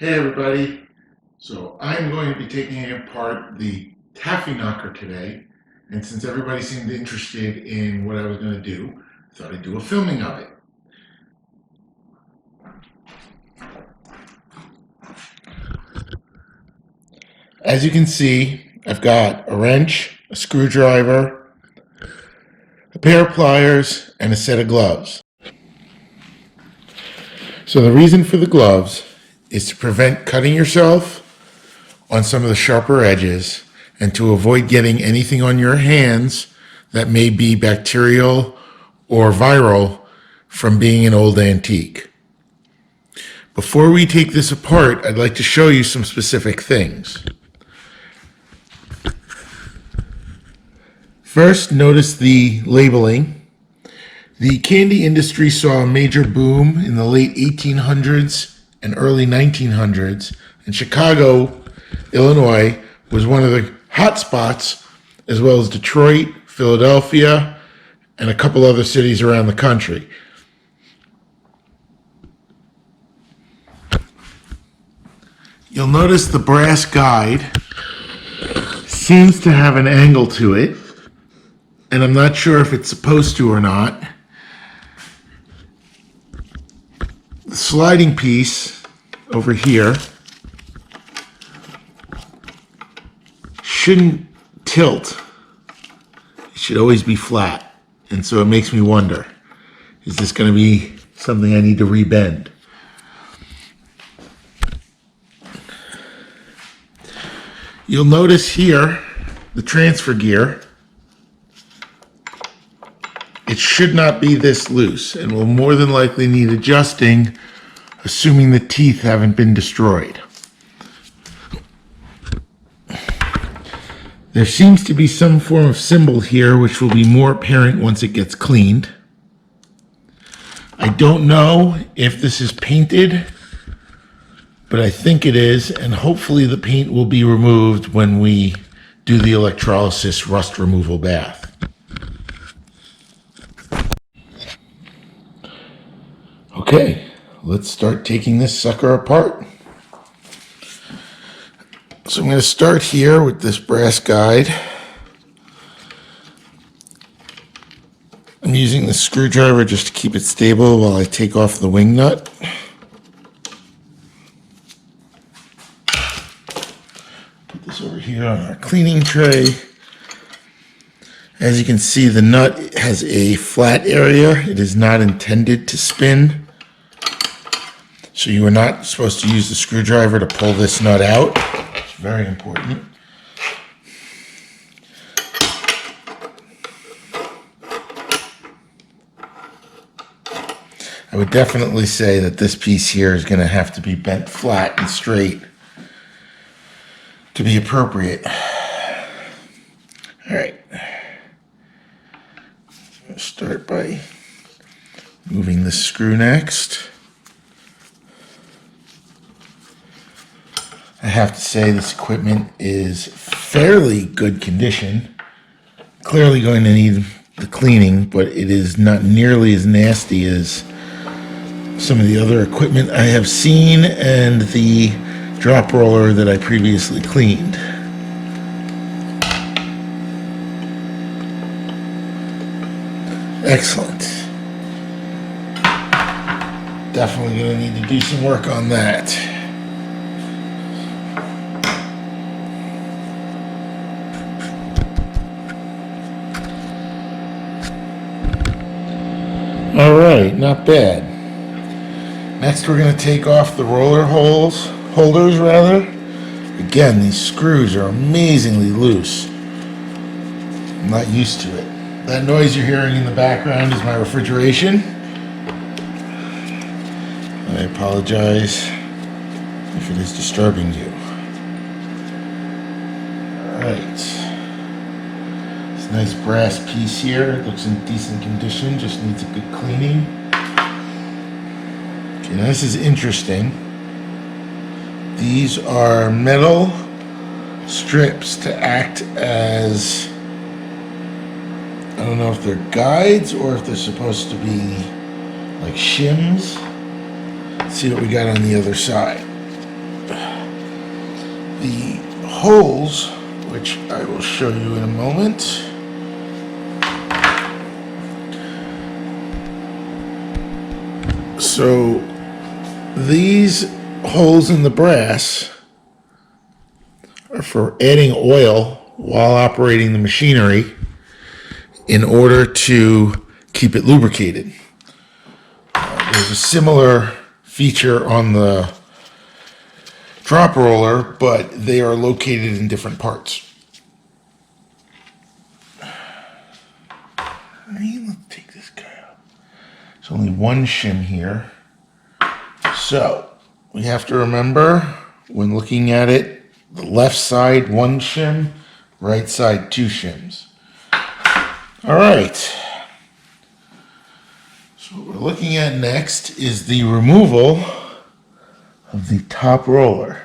Hey everybody, so I'm going to be taking apart the Taffy Knocker today, and since everybody seemed interested in what I was going to do, I thought I'd do a filming of it. As you can see, I've got a wrench, a screwdriver, a pair of pliers, and a set of gloves. So the reason for the gloves is to prevent cutting yourself on some of the sharper edges and to avoid getting anything on your hands that may be bacterial or viral from being an old antique. Before we take this apart, I'd like to show you some specific things. First, notice the labeling. The candy industry saw a major boom in the late 1800s and early 1900s, and Chicago, Illinois was one of the hot spots, as well as Detroit, Philadelphia, and a couple other cities around the country. You'll notice the brass guide seems to have an angle to it, and I'm not sure if it's supposed to or not. The sliding piece over here shouldn't tilt. It should always be flat. And so it makes me wonder, is this going to be something I need to rebend? You'll notice here the transfer gear. It should not be this loose and will more than likely need adjusting, assuming the teeth haven't been destroyed. There seems to be some form of symbol here which will be more apparent once it gets cleaned. I don't know if this is painted, but I think it is, and hopefully the paint will be removed when we do the electrolysis rust removal bath. Okay, let's start taking this sucker apart. So I'm going to start here with this brass guide. I'm using the screwdriver just to keep it stable while I take off the wing nut. Put this over here on our cleaning tray. As you can see, the nut has a flat area. It is not intended to spin. So you are not supposed to use the screwdriver to pull this nut out. It's very important. I would definitely say that this piece here is going to have to be bent flat and straight to be appropriate. All right. I'll start by moving the screw next. I have to say this equipment is fairly good condition. Clearly going to need the cleaning, but it is not nearly as nasty as some of the other equipment I have seen and the drop roller that I previously cleaned. Excellent. Definitely going to need to do some work on that. All right, not bad. Next, we're going to take off the roller holders. Again, these screws are amazingly loose. I'm not used to it. That noise you're hearing in the background is my refrigeration. I apologize if it is disturbing you. All right. Nice brass piece here. It looks in decent condition, just needs a good cleaning. Okay, now this is interesting. These are metal strips to act as, I don't know if they're guides or if they're supposed to be like shims. Let's see what we got on the other side. the holes, which I will show you in a moment. So these holes in the brass are for adding oil while operating the machinery in order to keep it lubricated. There's a similar feature on the drop roller, but they are located in different parts. Let's take this guy out. There's only one shim here. So we have to remember when looking at it, the left side, one shim, right side, two shims. All right. So what we're looking at next is the removal of the top roller.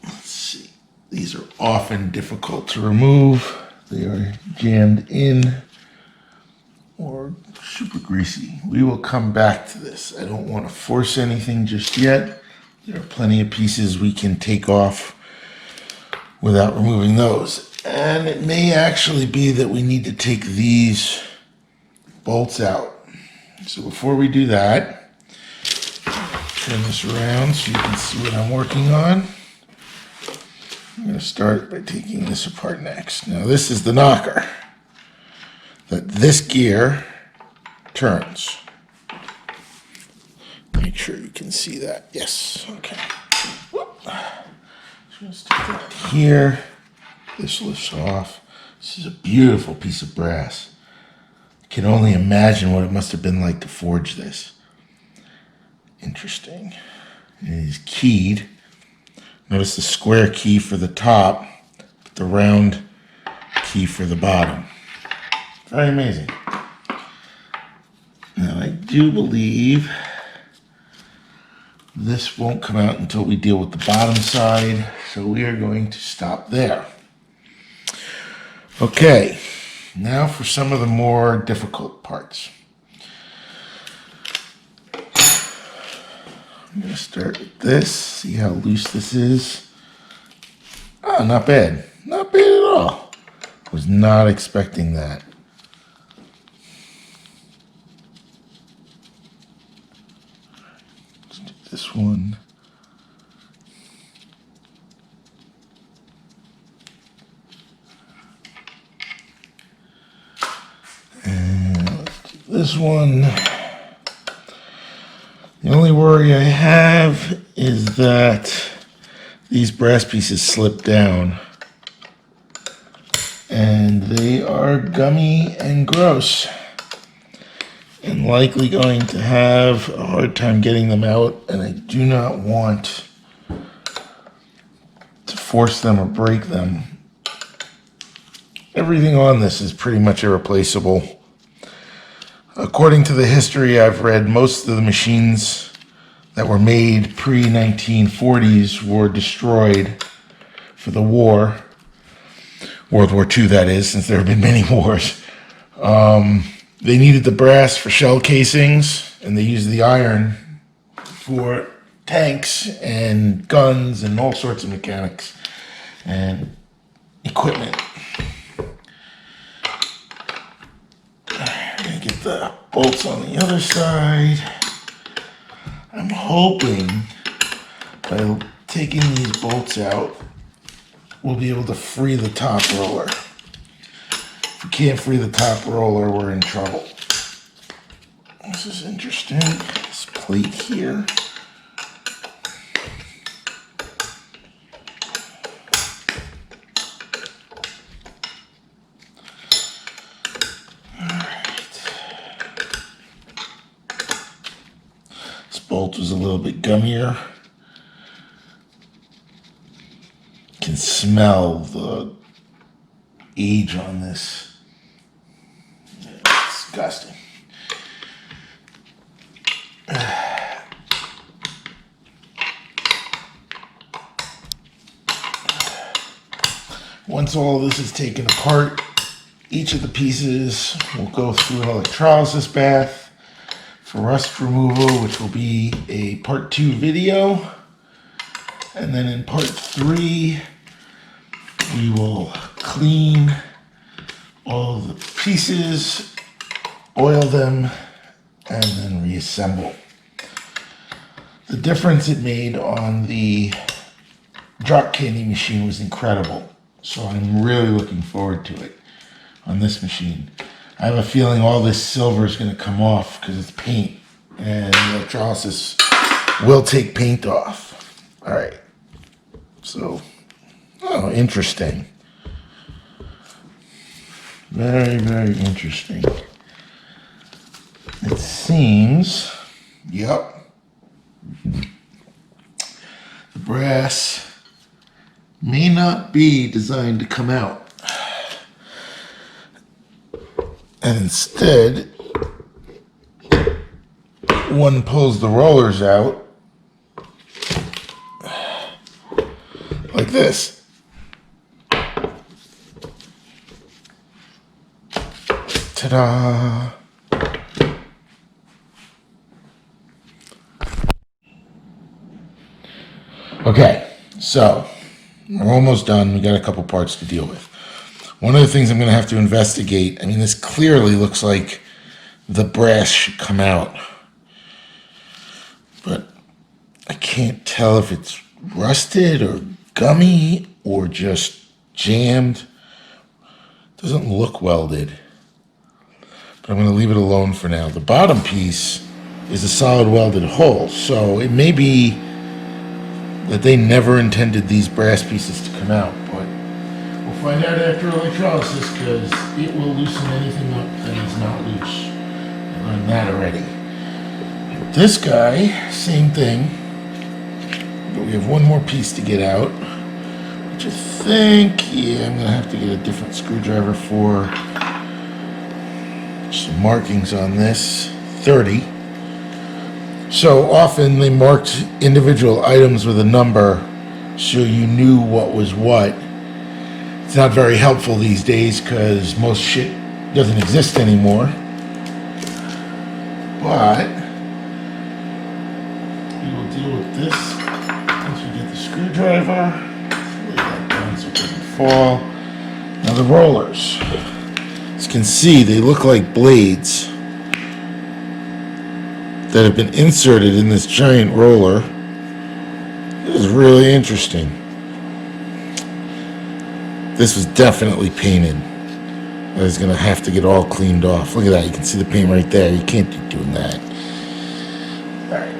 Let's see. These are often difficult to remove. They are jammed in or super greasy. We will come back to this. I don't want to force anything just yet. There are plenty of pieces we can take off without removing those. And it may actually be that we need to take these bolts out. So before we do that, turn this around so you can see what I'm working on. I'm going to start by taking this apart next. Now this is the knocker that this gear turns. Make sure you can see that. Yes, okay. Just stick that here. This lifts off. This is a beautiful piece of brass. I can only imagine what it must have been like to forge this. Interesting. It is keyed. Notice the square key for the top, but the round key for the bottom. Very amazing. Now I do believe this won't come out until we deal with the bottom side, so we are going to stop there. Okay, now for some of the more difficult parts. I'm going to start with this, see how loose this is. Oh, not bad. Not bad at all. Was not expecting that. Let's do this one. And let's do this one. The only worry I have is that these brass pieces slip down and they are gummy and gross and likely going to have a hard time getting them out, and I do not want to force them or break them. Everything on this is pretty much irreplaceable. According to the history I've read, most of the machines that were made pre-1940s were destroyed for the war. World War II, that is, since there have been many wars. They needed the brass for shell casings, and they used the iron for tanks and guns and all sorts of mechanics and equipment. I'm gonna get the bolts on the other side. I'm hoping by taking these bolts out, we'll be able to free the top roller. If we can't free the top roller, we're in trouble. This is interesting. This plate here. Bolt was a little bit gummier. Can smell the age on this. It's disgusting. Once all of this is taken apart, each of the pieces will go through an electrolysis bath for rust removal, which will be a part 2 video. And then in part 3, we will clean all the pieces, oil them, and then reassemble. The difference it made on the drop candy machine was incredible. So I'm really looking forward to it on this machine. I have a feeling all this silver is going to come off because it's paint, and electrolysis will take paint off. All right. So, oh, interesting. Very, very interesting. It seems, yep, the brass may not be designed to come out. And instead, one pulls the rollers out like this. Ta-da! Okay, so we're almost done. We got a couple parts to deal with. One of the things I'm going to have to investigate, I mean, this clearly looks like the brass should come out, but I can't tell if it's rusted or gummy or just jammed. It doesn't look welded, but I'm going to leave it alone for now. The bottom piece is a solid welded hole, so it may be that they never intended these brass pieces to come out, but we'll find out after electrolysis because it will loosen anything up that is not loose. I learned that already. This guy, same thing, but we have one more piece to get out, which I think, yeah, I'm going to have to get a different screwdriver for. Some markings on this, 30. So often they marked individual items with a number so you knew what was what. It's not very helpful these days because most shit doesn't exist anymore. But we will deal with this once we get the screwdriver. Lay that down so it doesn't fall. Now the rollers. As you can see, they look like blades that have been inserted in this giant roller. This is really interesting. This was definitely painted. I was going to have to get all cleaned off. Look at that. You can see the paint right there. You can't be doing that. All right.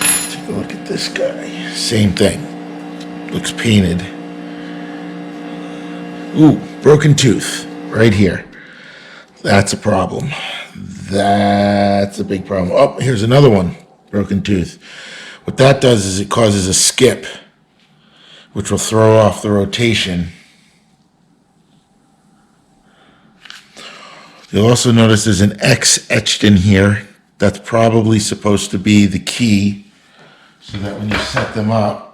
Let's take a look at this guy. Same thing. Looks painted. Ooh, broken tooth right here. That's a problem. That's a big problem. Oh, here's another one. Broken tooth. What that does is it causes a skip, which will throw off the rotation. You'll also notice there's an X etched in here. That's probably supposed to be the key, so that when you set them up,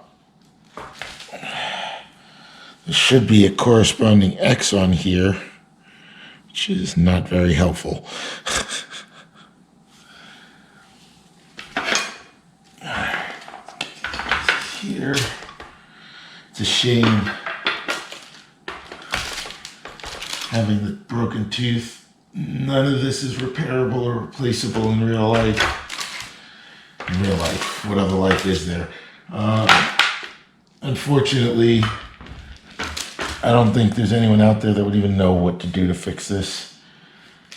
there should be a corresponding X on here, which is not very helpful. Here, it's a shame having the broken tooth. None of this is repairable or replaceable in real life. In real life, what other life is there? Unfortunately, I don't think there's anyone out there that would even know what to do to fix this.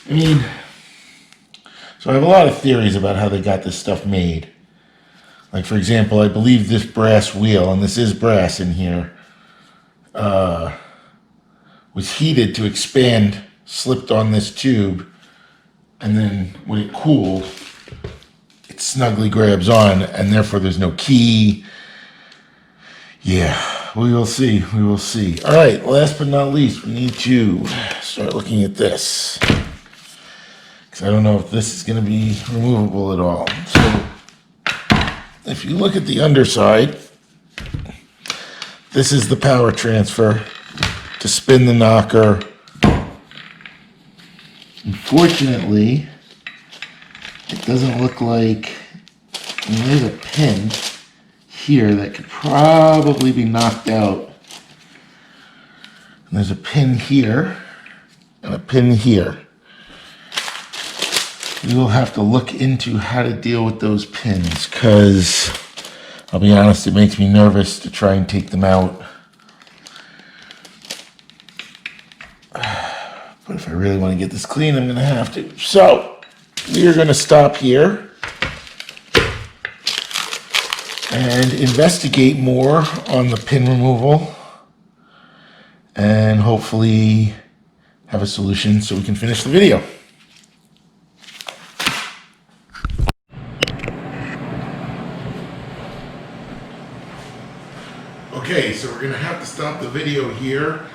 I mean, so I have a lot of theories about how they got this stuff made. Like, for example, I believe this brass wheel, and this is brass in here, was heated to expand, slipped on this tube, and then when it cooled, it snugly grabs on, and therefore there's no key. Yeah, we will see. We will see. All right, last but not least, we need to start looking at this, because I don't know if this is going to be removable at all. So if you look at the underside, this is the power transfer to spin the knocker Unfortunately, it doesn't look like, I mean, there's a pin here that could probably be knocked out. And there's a pin here and a pin here. We will have to look into how to deal with those pins, because I'll be honest, it makes me nervous to try and take them out. But if I really want to get this clean, I'm going to have to. So, we are going to stop here and investigate more on the pin removal and hopefully have a solution so we can finish the video. Okay, so we're going to have to stop the video here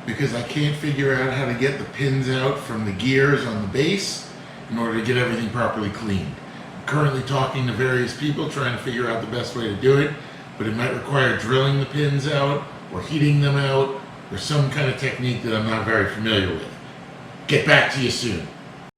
because I can't figure out how to get the pins out from the gears on the base in order to get everything properly cleaned. I'm currently talking to various people trying to figure out the best way to do it, but it might require drilling the pins out or heating them out or some kind of technique that I'm not very familiar with. Get back to you soon.